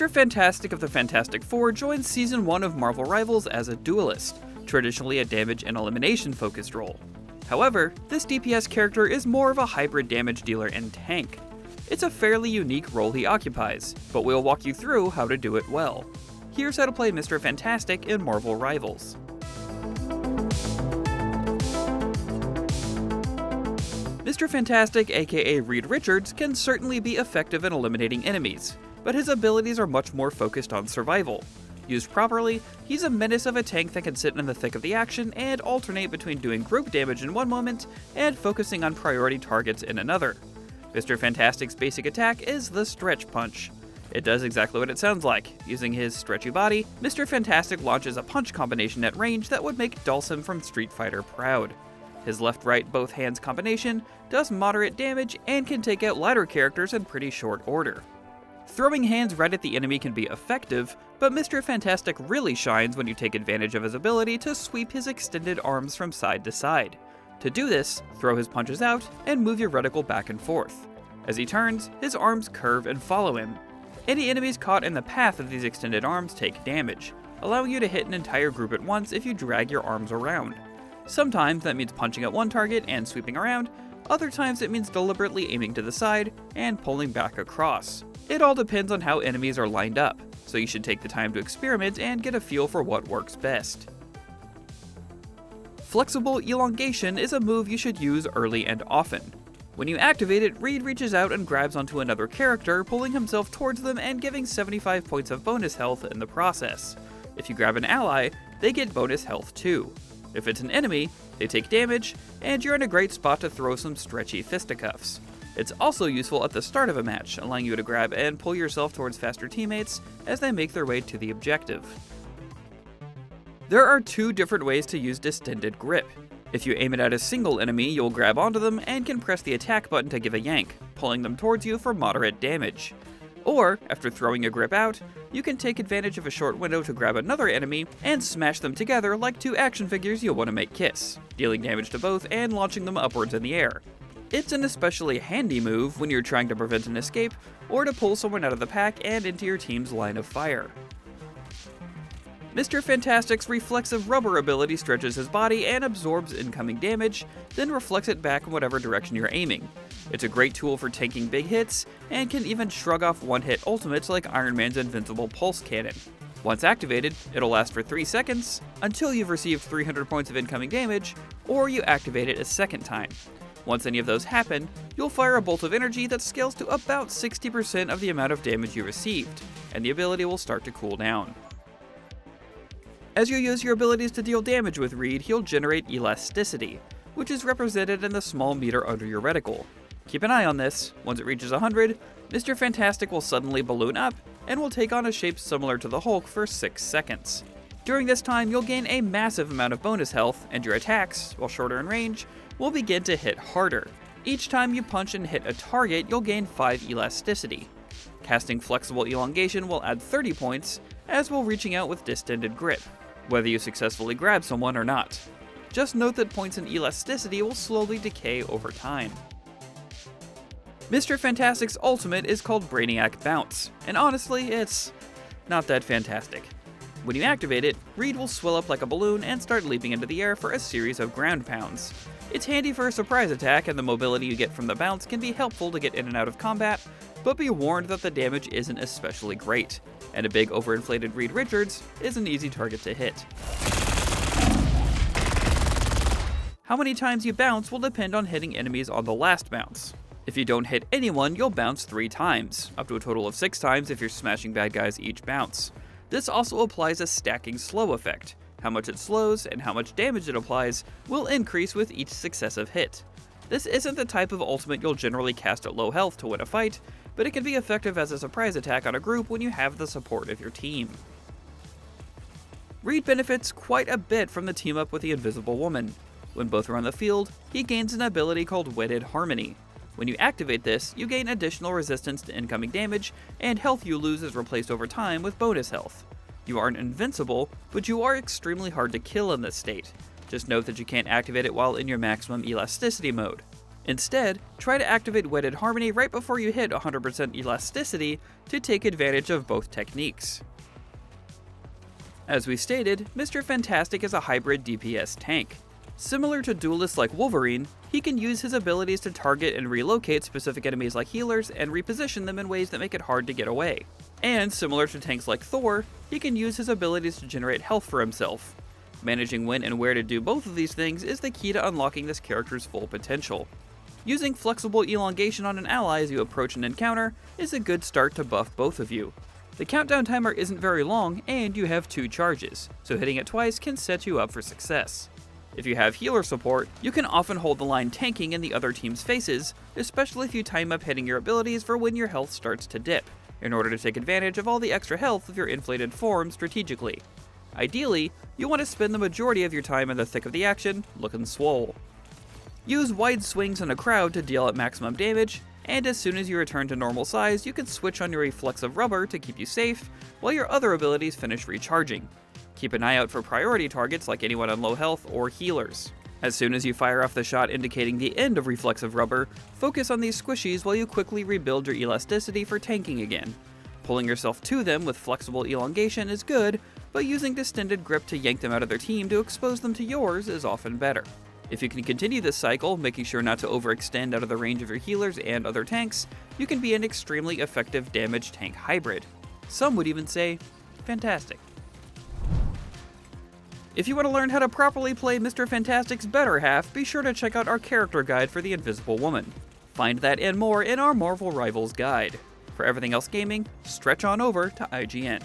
Mr. Fantastic of the Fantastic Four joins Season 1 of Marvel Rivals as a duelist, traditionally a damage and elimination-focused role. However, this DPS character is more of a hybrid damage dealer and tank. It's a fairly unique role he occupies, but we'll walk you through how to do it well. Here's how to play Mr. Fantastic in Marvel Rivals. Mr. Fantastic, aka Reed Richards, can certainly be effective in eliminating enemies, but his abilities are much more focused on survival. Used properly, he's a menace of a tank that can sit in the thick of the action and alternate between doing group damage in one moment and focusing on priority targets in another. Mr. Fantastic's basic attack is the Stretch Punch. It does exactly what it sounds like. Using his stretchy body, Mr. Fantastic launches a punch combination at range that would make Dhalsim from Street Fighter proud. His left-right both hands combination does moderate damage and can take out lighter characters in pretty short order. Throwing hands right at the enemy can be effective, but Mr. Fantastic really shines when you take advantage of his ability to sweep his extended arms from side to side. To do this, throw his punches out and move your reticle back and forth. As he turns, his arms curve and follow him. Any enemies caught in the path of these extended arms take damage, allowing you to hit an entire group at once if you drag your arms around. Sometimes that means punching at one target and sweeping around, other times it means deliberately aiming to the side and pulling back across. It all depends on how enemies are lined up, so you should take the time to experiment and get a feel for what works best. Flexible Elongation is a move you should use early and often. When you activate it, Reed reaches out and grabs onto another character, pulling himself towards them and giving 75 points of bonus health in the process. If you grab an ally, they get bonus health too. If it's an enemy, they take damage, and you're in a great spot to throw some stretchy fisticuffs. It's also useful at the start of a match, allowing you to grab and pull yourself towards faster teammates as they make their way to the objective. There are two different ways to use Distended Grip. If you aim it at a single enemy, you'll grab onto them and can press the attack button to give a yank, pulling them towards you for moderate damage. Or, after throwing a grip out, you can take advantage of a short window to grab another enemy and smash them together like two action figures you'll want to make kiss, dealing damage to both and launching them upwards in the air. It's an especially handy move when you're trying to prevent an escape or to pull someone out of the pack and into your team's line of fire. Mr. Fantastic's Reflexive Rubber ability stretches his body and absorbs incoming damage, then reflects it back in whatever direction you're aiming. It's a great tool for tanking big hits, and can even shrug off one-hit ultimates like Iron Man's invincible pulse cannon. Once activated, it'll last for 3 seconds, until you've received 300 points of incoming damage, or you activate it a second time. Once any of those happen, you'll fire a bolt of energy that scales to about 60% of the amount of damage you received, and the ability will start to cool down. As you use your abilities to deal damage with Reed, he'll generate Elasticity, which is represented in the small meter under your reticle. Keep an eye on this. Once it reaches 100, Mr. Fantastic will suddenly balloon up, and will take on a shape similar to the Hulk for 6 seconds. During this time, you'll gain a massive amount of bonus health, and your attacks, while shorter in range, will begin to hit harder. Each time you punch and hit a target, you'll gain 5 Elasticity. Casting Flexible Elongation will add 30 points, as will reaching out with Distended Grip, whether you successfully grab someone or not. Just note that points in Elasticity will slowly decay over time. Mr. Fantastic's ultimate is called Brainiac Bounce, and honestly, it's not that fantastic. When you activate it, Reed will swell up like a balloon and start leaping into the air for a series of ground pounds. It's handy for a surprise attack, and the mobility you get from the bounce can be helpful to get in and out of combat, but be warned that the damage isn't especially great, and a big overinflated Reed Richards is an easy target to hit. How many times you bounce will depend on hitting enemies on the last bounce. If you don't hit anyone, you'll bounce 3 times, up to a total of 6 times if you're smashing bad guys each bounce. This also applies a stacking slow effect. How much it slows and how much damage it applies will increase with each successive hit. This isn't the type of ultimate you'll generally cast at low health to win a fight, but it can be effective as a surprise attack on a group when you have the support of your team. Reed benefits quite a bit from the team up with the Invisible Woman. When both are on the field, he gains an ability called Wedded Harmony. When you activate this, you gain additional resistance to incoming damage, and health you lose is replaced over time with bonus health. You aren't invincible, but you are extremely hard to kill in this state. Just note that you can't activate it while in your maximum elasticity mode. Instead, try to activate Wedded Harmony right before you hit 100% Elasticity to take advantage of both techniques. As we stated, Mr. Fantastic is a hybrid DPS tank. Similar to duelists like Wolverine, he can use his abilities to target and relocate specific enemies like healers and reposition them in ways that make it hard to get away. And similar to tanks like Thor, he can use his abilities to generate health for himself. Managing when and where to do both of these things is the key to unlocking this character's full potential. Using flexible elongation on an ally as you approach an encounter is a good start to buff both of you. The countdown timer isn't very long and you have 2 charges, so hitting it twice can set you up for success. If you have healer support, you can often hold the line tanking in the other team's faces, especially if you time up hitting your abilities for when your health starts to dip, in order to take advantage of all the extra health of your inflated form strategically. Ideally, you want to spend the majority of your time in the thick of the action, looking swole. Use wide swings in a crowd to deal at maximum damage, and as soon as you return to normal size, you can switch on your Reflexive Rubber to keep you safe, while your other abilities finish recharging. Keep an eye out for priority targets like anyone on low health or healers. As soon as you fire off the shot indicating the end of Reflexive Rubber, focus on these squishies while you quickly rebuild your elasticity for tanking again. Pulling yourself to them with flexible elongation is good, but using Distended Grip to yank them out of their team to expose them to yours is often better. If you can continue this cycle, making sure not to overextend out of the range of your healers and other tanks, you can be an extremely effective damage tank hybrid. Some would even say, fantastic. If you want to learn how to properly play Mr. Fantastic's better half, be sure to check out our character guide for the Invisible Woman. Find that and more in our Marvel Rivals guide. For everything else gaming, stretch on over to IGN.